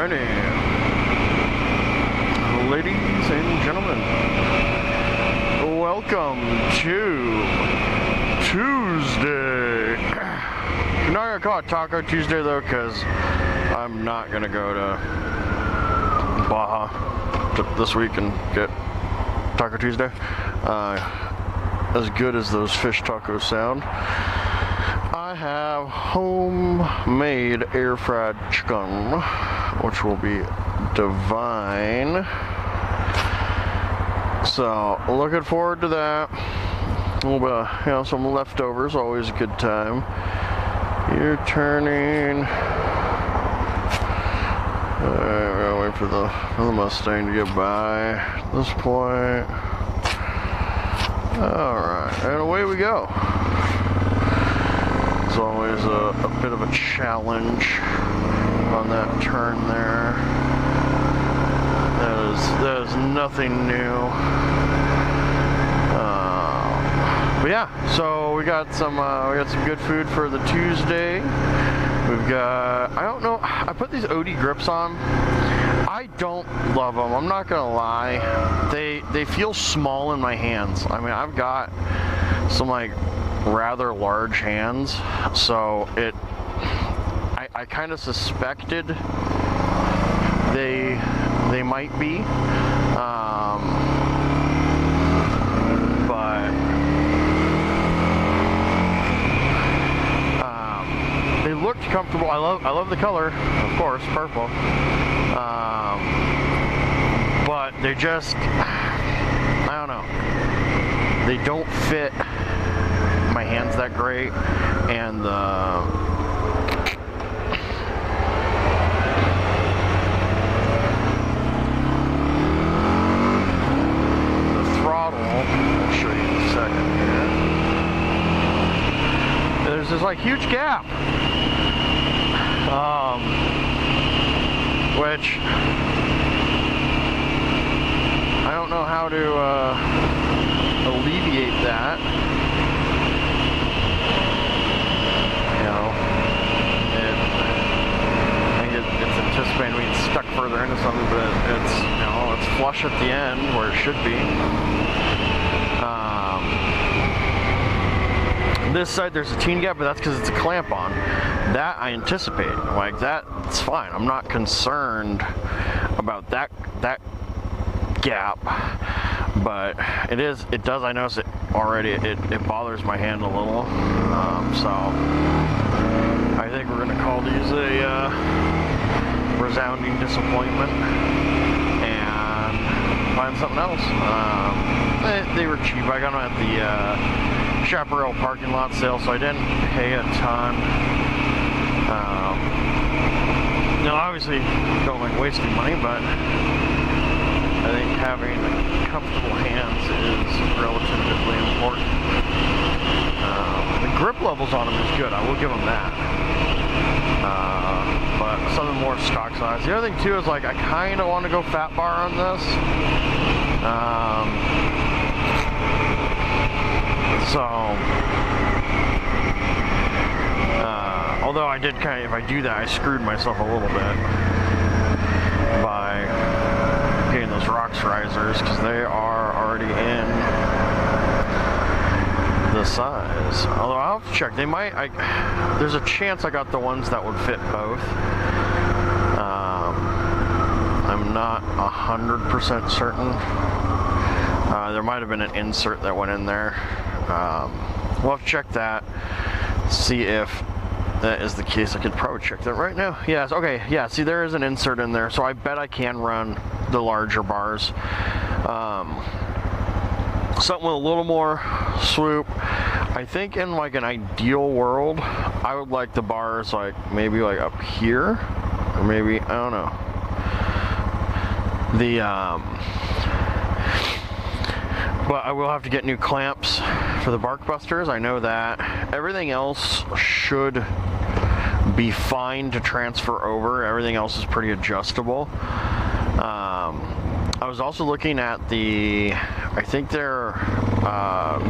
Alrighty. Ladies and gentlemen, welcome to Tuesday. You're not gonna call it Taco Tuesday though, because I'm not gonna go to Baja this week and get Taco Tuesday. As good as those fish tacos sound, I have homemade air fried chicken, which will be divine. So looking forward to that. A little bit of, some leftovers, always a good time. You're turning. We're gonna wait for the Mustang to get by at this point. Alright, and away we go. It's always a bit of a challenge on that turn there. That is nothing new. But yeah, so we got some good food for the Tuesday. We've got, I don't know, I put these OD grips on. I don't love them, I'm not gonna lie. They feel small in my hands. I mean, I've got some like rather large hands, so I kind of suspected they might be, but they looked comfortable. I love the color, of course, purple. But they just, I don't know, they don't fit my hands that great, and the throttle, I'll show you in a second here. There's this like huge gap, which I don't know how to alleviate that. I think it's anticipating we get stuck further into something, but it's flush at the end where it should be. This side there's a teen gap, but that's because it's a clamp on. That I anticipate, like that's fine. I'm not concerned about that gap, but it does. I notice it already. It bothers my hand a little. So I think we're gonna call these a resounding disappointment and find something else. They were cheap. I got them at the Chaparral parking lot sale, so I didn't pay a ton. Obviously don't like wasting money, but I think having comfortable hands is relatively important. The grip levels on them is good, I will give them that. But something more stock size. The other thing too is like I kind of want to go fat bar on this. Although I did if I do that, I screwed myself a little bit by getting those rocks risers, because they are already in the size. Although I'll have to check. They might. There's a chance I got the ones that would fit both. I'm not 100% certain. There might have been an insert that went in there. We'll have to check that. See if that is the case. I could probably check that right now. Yes, okay, yeah, see there is an insert in there, so I bet I can run the larger bars. Something with a little more swoop. I think in like an ideal world, I would like the bars like maybe like up here, or maybe, I don't know. But I will have to get new clamps for the Bark Busters. I know that. Everything else should be fine to transfer over. Everything else is pretty adjustable. I was also looking at I think they're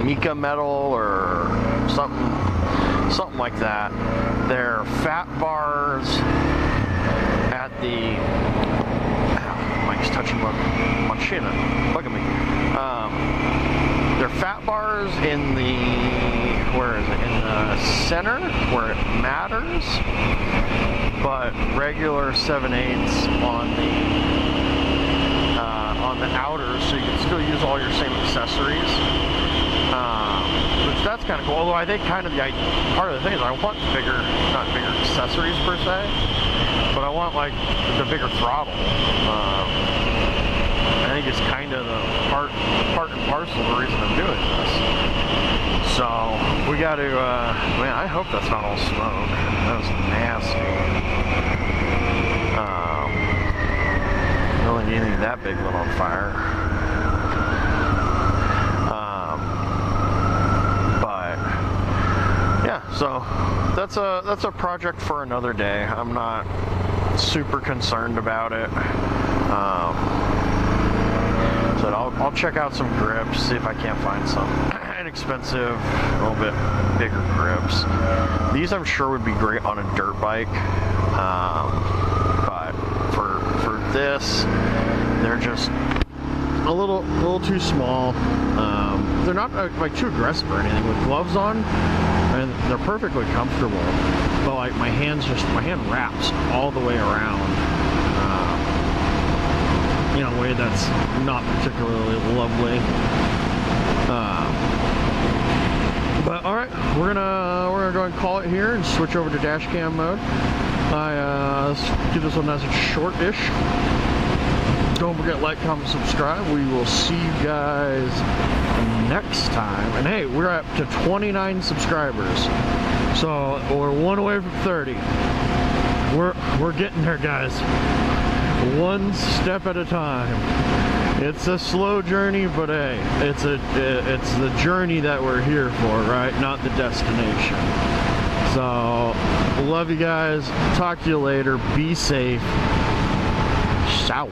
mica metal or something like that. They're fat bars at the Mike's touching my chin, bugging me. They're fat bars in the, where is it? In the center where it matters, but regular 7/8 on the outers, so you can still use all your same accessories. Which that's kind of cool. Although I think kind of part of the thing is I want bigger, not bigger accessories per se, but I want like the bigger throttle. I think it's kind of the part and parcel of the reason I'm doing this. So we got to, man, I hope that's not all smoke. That was nasty. Really anything that big lit on fire. But yeah, so that's a project for another day. I'm not super concerned about it. So I'll check out some grips, see if I can't find some inexpensive, a little bit bigger grips. These I'm sure would be great on a dirt bike, but for this, they're just a little too small. They're not like too aggressive or anything. With gloves on, and they're perfectly comfortable. But like my hand wraps all the way around. In a way that's not particularly lovely. But all right, we're gonna go and call it here and switch over to dash cam mode. Let's do this one nice and short-ish. Don't forget, like, comment, subscribe. We will see you guys next time. And hey, we're up to 29 subscribers, so we're one away from 30. We're getting there, guys. One step at a time. It's a slow journey, but hey, it's the journey that we're here for, right? Not the destination. So, love you guys. Talk to you later. Be safe. Ciao.